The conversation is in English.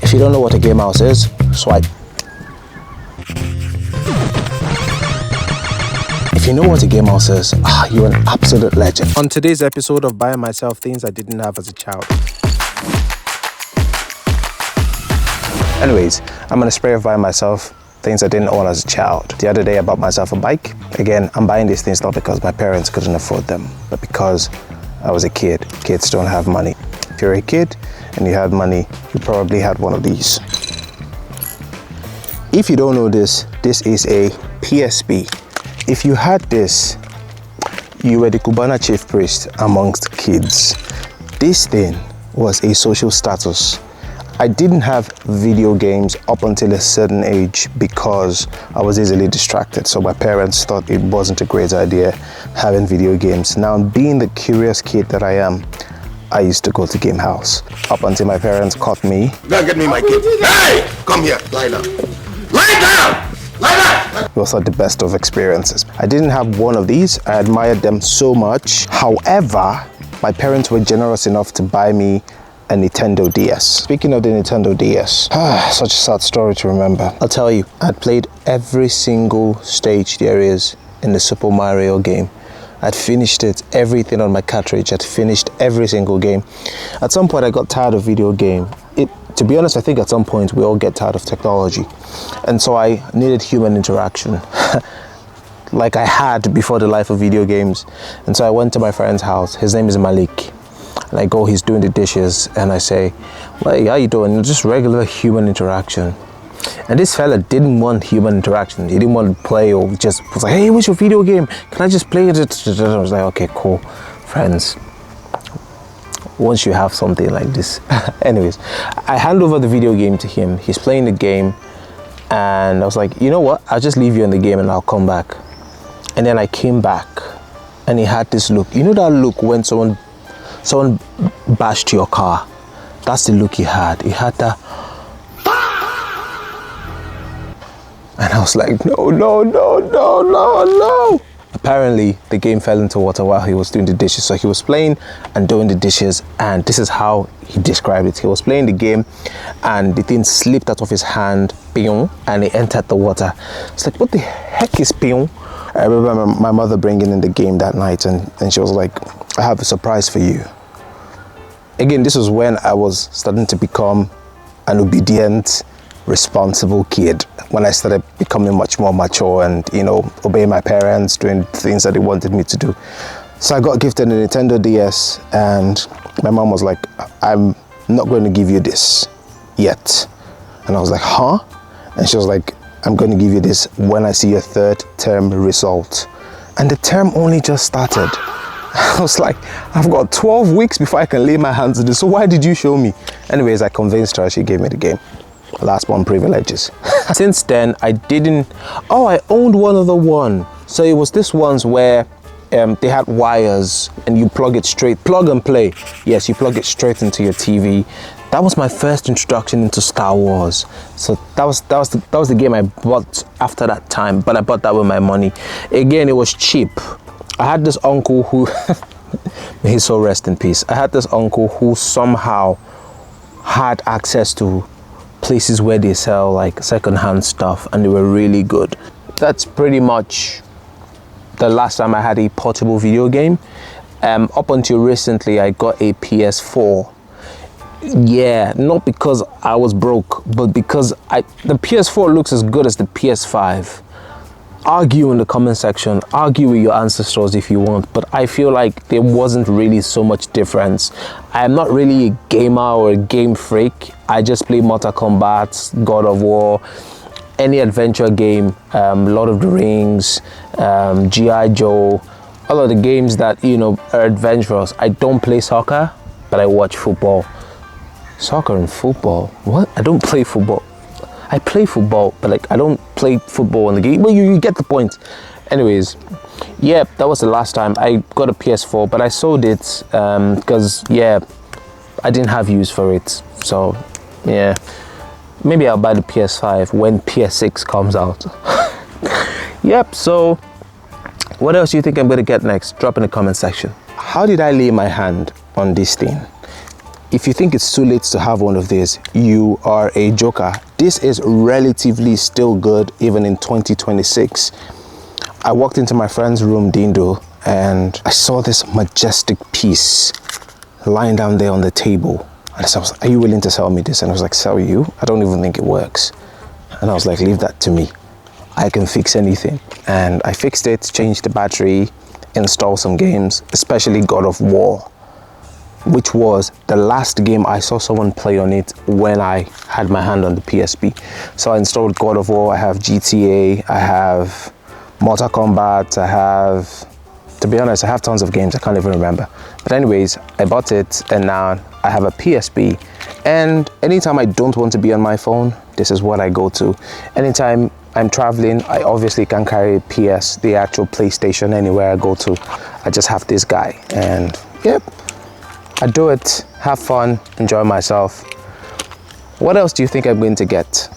If you don't know what a game house is, swipe. If you know what a game house is, you're an absolute legend. On today's episode of Buying Myself Things I Didn't Have as a Child. Anyways, I'm on a spray of buying myself things I didn't own as a child. The other day I bought myself a bike. Again, I'm buying these things not because my parents couldn't afford them, but because I was a kid. Kids don't have money. If you're a kid and you had money, you probably had one of these. If you don't know this, this is a PSP. If you had this, you were the Cubana chief priest amongst kids. This thing was a social status. I didn't have video games up until a certain age because I was easily distracted. So my parents thought it wasn't a great idea having video games. Now, being the curious kid that I am, I used to go to game house up until my parents caught me. Go get me my kid. Hey! Come here. Lie down. Lie down! Lie down! It was not the best of experiences. I didn't have one of these. I admired them so much. However, my parents were generous enough to buy me a Nintendo DS. Speaking of the Nintendo DS, such a sad story to remember. I'll tell you, I'd played every single stage there is in the Super Mario game. I'd finished it, everything on my cartridge. I'd finished every single game. At some point, I got tired of video game. To be honest, I think at some point we all get tired of technology. And so I needed human interaction. Like I had before the life of video games. And so I went to my friend's house. His name is Malik. And I go, he's doing the dishes, and I say, well, how you doing? Just regular human interaction. And this fella didn't want human interaction. He didn't want to play or just was like, hey, what's your video game? Can I just play it? I was like, okay, cool. Friends, once you have something like this. Anyways, I hand over the video game to him. He's playing the game. And I was like, you know what? I'll just leave you in the game and I'll come back. And then I came back and he had this look. You know that look when someone bashed your car? That's the look he had. He had that. And I was like, no. Apparently, the game fell into water while he was doing the dishes. So he was playing and doing the dishes, and this is how he described it. He was playing the game, and the thing slipped out of his hand, and it entered the water. It's like, what the heck is pion? I remember my mother bringing in the game that night, and she was like, I have a surprise for you. Again, this was when I was starting to become an obedient, responsible kid. When I started becoming much more mature and, obeying my parents, doing things that they wanted me to do. So I got gifted a Nintendo DS, and my mom was like, I'm not going to give you this yet. And I was like, huh? And she was like, I'm going to give you this when I see your third term result. And the term only just started. I was like, I've got 12 weeks before I can lay my hands on this, so why did you show me? Anyways, I convinced her, she gave me the game. Last one privileges. Since then, I owned one other one. So it was this ones where they had wires and you plug and play. Yes, you plug it straight into your TV. That was my first introduction into Star Wars. So that was the game I bought after that time, but I bought that with my money. Again, it was cheap. I had this uncle who, may his soul rest in peace. I had this uncle who somehow had access to places where they sell like secondhand stuff, and they were really good. That's pretty much the last time I had a portable video game. Up until recently, I got a PS4. Yeah, not because I was broke, but because the PS4 looks as good as the PS5. Argue in the comment section, argue with your ancestors if you want, but I feel like there wasn't really so much difference. I'm not really a gamer or a game freak. I just play Mortal Kombat, God of War, any adventure game, Lord of the Rings, G.I. Joe, all of the games that, are adventurous. I don't play soccer, but I watch football. Soccer and football? What? I don't play football. I play football, but I don't play football in the game. Well, you get the point. Anyways, yeah, that was the last time I got a PS4, but I sold it because, I didn't have use for it. So, yeah, maybe I'll buy the PS5 when PS6 comes out. Yep, so what else do you think I'm going to get next? Drop in the comment section. How did I lay my hand on this thing? If you think it's too late to have one of these, you are a joker. This is relatively still good even in 2026. I walked into my friend's room, Dindo, and I saw this majestic piece lying down there on the table. And I was like, are you willing to sell me this? And I was like, sell you? I don't even think it works. And I was like, leave that to me. I can fix anything. And I fixed it, changed the battery, installed some games, especially God of War, which was the last game I saw someone play on it when I had my hand on the PSP. So I installed God of War, I have GTA, I have Mortal Kombat, I have, to be honest, I have tons of games, I can't even remember. But anyways, I bought it and now I have a PSP. And anytime I don't want to be on my phone, this is what I go to. Anytime I'm traveling, I obviously can carry PS, the actual PlayStation, anywhere I go to. I just have this guy and yep, I do it, have fun, enjoy myself. What else do you think I'm going to get?